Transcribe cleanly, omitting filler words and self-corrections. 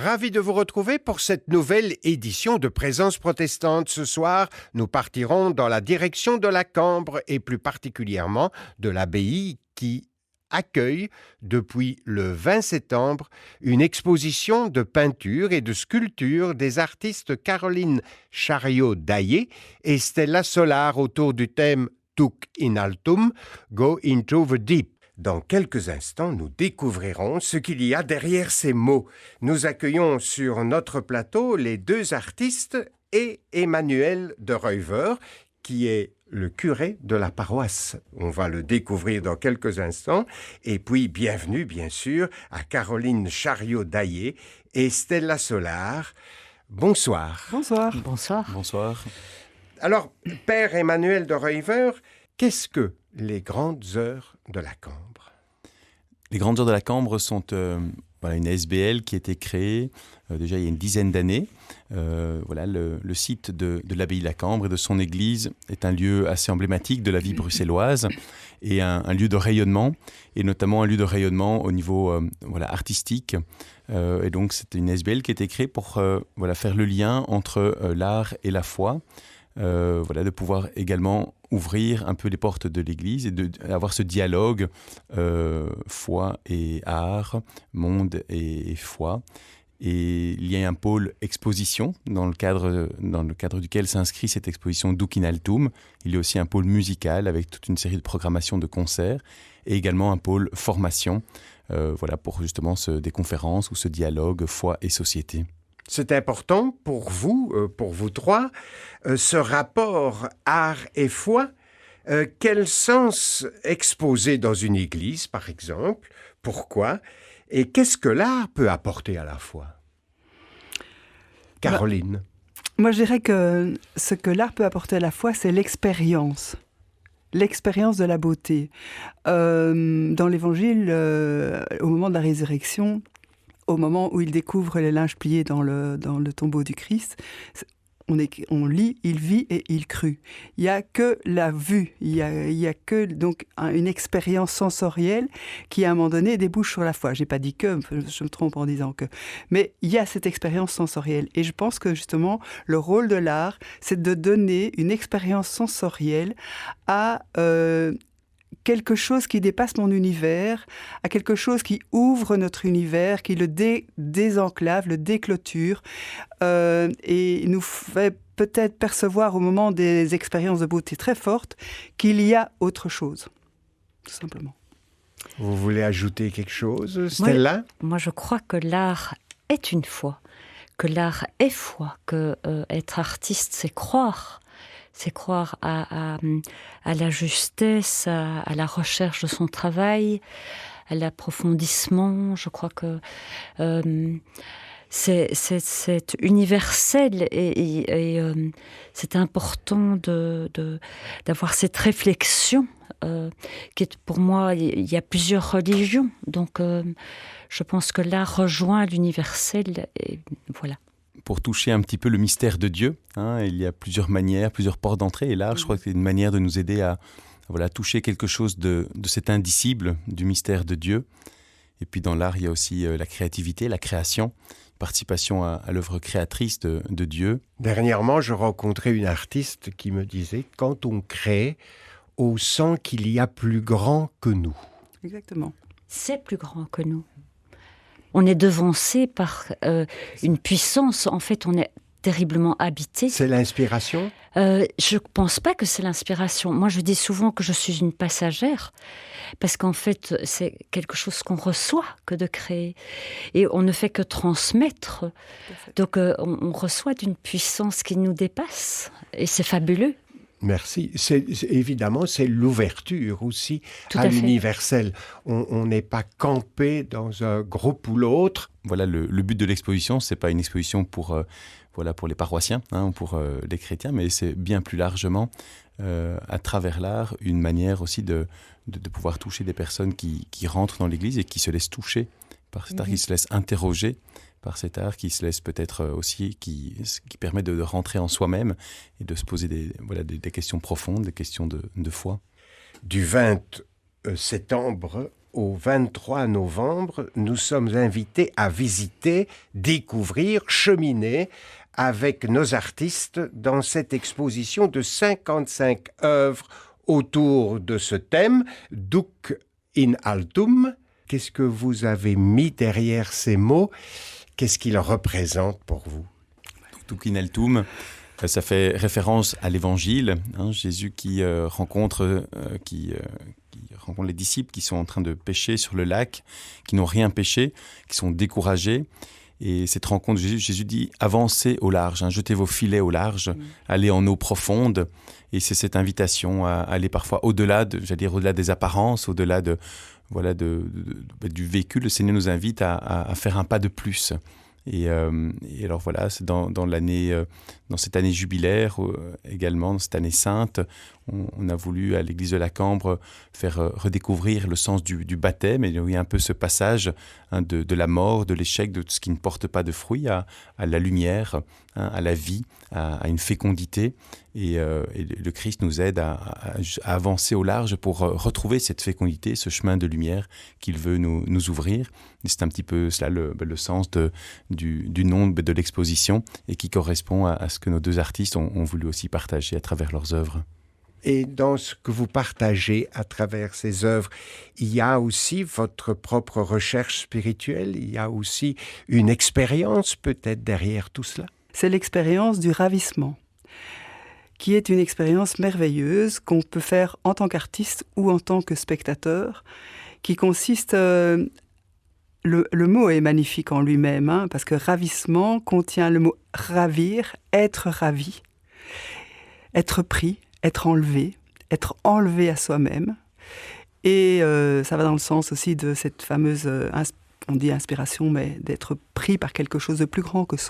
Ravi de vous retrouver pour cette nouvelle édition de Présence protestante. Ce soir, nous partirons dans la direction de la Cambre et plus particulièrement de l'abbaye qui accueille depuis le 20 septembre une exposition de peinture et de sculpture des artistes Caroline Chariot-Dayé et Stella Solar autour du thème Tuc in altum, Go into the deep. Dans quelques instants, nous découvrirons ce qu'il y a derrière ces mots. Nous accueillons sur notre plateau les deux artistes et Emmanuel de Ruyver, qui est le curé de la paroisse. On va le découvrir dans quelques instants. Et puis, bienvenue, bien sûr, à Caroline Chariot-Dayé et Stella Solar. Bonsoir. Bonsoir. Bonsoir. Bonsoir. Alors, Père Emmanuel de Ruyver, qu'est-ce que les grandes heures de la Cambre? Les grandes heures de la Cambre sont une SBL qui a été créée déjà il y a une dizaine d'années. Le site de l'abbaye de la Cambre et de son église est un lieu assez emblématique de la vie bruxelloise et un lieu de rayonnement, et notamment un lieu de rayonnement au niveau artistique. Et donc c'est une SBL qui a été créée pour faire le lien entre l'art et la foi. De pouvoir également ouvrir un peu les portes de l'Église et d'avoir ce dialogue foi et art, monde et foi. Et il y a un pôle exposition dans le cadre duquel s'inscrit cette exposition Tuc in altum. Il y a aussi un pôle musical avec toute une série de programmations de concerts et également un pôle formation pour justement des conférences ou ce dialogue foi et société. C'est important pour vous trois, ce rapport art et foi. Quel sens exposer dans une église, par exemple? Pourquoi? Et qu'est-ce que l'art peut apporter à la foi? Caroline. Moi, je dirais que ce que l'art peut apporter à la foi, c'est l'expérience. L'expérience de la beauté. Dans l'Évangile, au moment de la résurrection, au moment où il découvre les linges pliés dans le tombeau du Christ, on lit, il vit et il crut. Il n'y a que la vue, il y a que donc une expérience sensorielle qui, à un moment donné, débouche sur la foi. Je n'ai pas dit que, je me trompe en disant que. Mais il y a cette expérience sensorielle. Et je pense que, justement, le rôle de l'art, c'est de donner une expérience sensorielle à quelque chose qui dépasse mon univers, à quelque chose qui ouvre notre univers, qui le désenclave, le déclôture, et nous fait peut-être percevoir au moment des expériences de beauté très fortes qu'il y a autre chose, tout simplement. Vous voulez ajouter quelque chose, Stella? Moi, je crois que l'art est une foi, que l'art est foi, que être artiste, c'est croire. C'est croire à la justesse, à la recherche de son travail, à l'approfondissement. Je crois que c'est universel et c'est important d'avoir cette réflexion. Qui est, pour moi, il y a plusieurs religions. Donc, je pense que l'art rejoint l'universel. Et voilà. Pour toucher un petit peu le mystère de Dieu, il y a plusieurs manières, plusieurs portes d'entrée. Et l'art, je crois que c'est une manière de nous aider à toucher quelque chose de cet indicible, du mystère de Dieu. Et puis dans l'art, il y a aussi la créativité, la création, participation à l'œuvre créatrice de Dieu. Dernièrement, je rencontrais une artiste qui me disait « Quand on crée, on sent qu'il y a plus grand que nous. » Exactement. C'est plus grand que nous. On est devancé par une puissance. En fait, on est terriblement habité. C'est l'inspiration? Je ne pense pas que c'est l'inspiration. Moi, je dis souvent que je suis une passagère, parce qu'en fait, c'est quelque chose qu'on reçoit que de créer. Et on ne fait que transmettre. Donc, on reçoit d'une puissance qui nous dépasse. Et c'est fabuleux. Merci. Évidemment, c'est l'ouverture aussi à l'universel. On n'est pas campé dans un groupe ou l'autre. Voilà, le but de l'exposition, c'est pas une exposition pour les paroissiens, ou pour les chrétiens, mais c'est bien plus largement, à travers l'art, une manière aussi de pouvoir toucher des personnes qui rentrent dans l'Église et qui se laissent toucher par cet art, qui se laissent interroger par cet art, qui se laisse peut-être aussi, qui permet de rentrer en soi-même et de se poser des questions profondes, des questions de foi. Du 20 septembre au 23 novembre, nous sommes invités à visiter, découvrir, cheminer avec nos artistes dans cette exposition de 55 œuvres autour de ce thème, Duc in altum. Qu'est-ce que vous avez mis derrière ces mots? Qu'est-ce qu'ils représentent pour vous? Duc in altum, ça fait référence à l'Évangile, Jésus qui rencontre les disciples qui sont en train de pêcher sur le lac, qui n'ont rien pêché, qui sont découragés. Et cette rencontre, Jésus dit « Avancez au large, jetez vos filets au large, allez en eau profonde ». Et c'est cette invitation à aller parfois au-delà au-delà des apparences, au-delà du vécu. Le Seigneur nous invite à faire un pas de plus. Et alors voilà, c'est dans cette année jubilaire également, dans cette année sainte, on a voulu à l'église de la Cambre faire redécouvrir le sens du baptême. Et il y a un peu ce passage de la mort, de l'échec, de tout ce qui ne porte pas de fruits, à la lumière, à la vie, à une fécondité. Et le Christ nous aide à avancer au large pour retrouver cette fécondité, ce chemin de lumière qu'il veut nous ouvrir. Et c'est un petit peu cela le sens du nom de l'exposition et qui correspond à ce que nos deux artistes ont voulu aussi partager à travers leurs œuvres. Et dans ce que vous partagez à travers ces œuvres, il y a aussi votre propre recherche spirituelle, il y a aussi une expérience peut-être derrière tout cela. C'est l'expérience du ravissement, qui est une expérience merveilleuse qu'on peut faire en tant qu'artiste ou en tant que spectateur, qui consiste... Le mot est magnifique en lui-même, parce que ravissement contient le mot ravir, être ravi, être pris, être enlevé à soi-même. Et ça va dans le sens aussi de cette fameuse, on dit inspiration, mais d'être pris par quelque chose de plus grand que soi.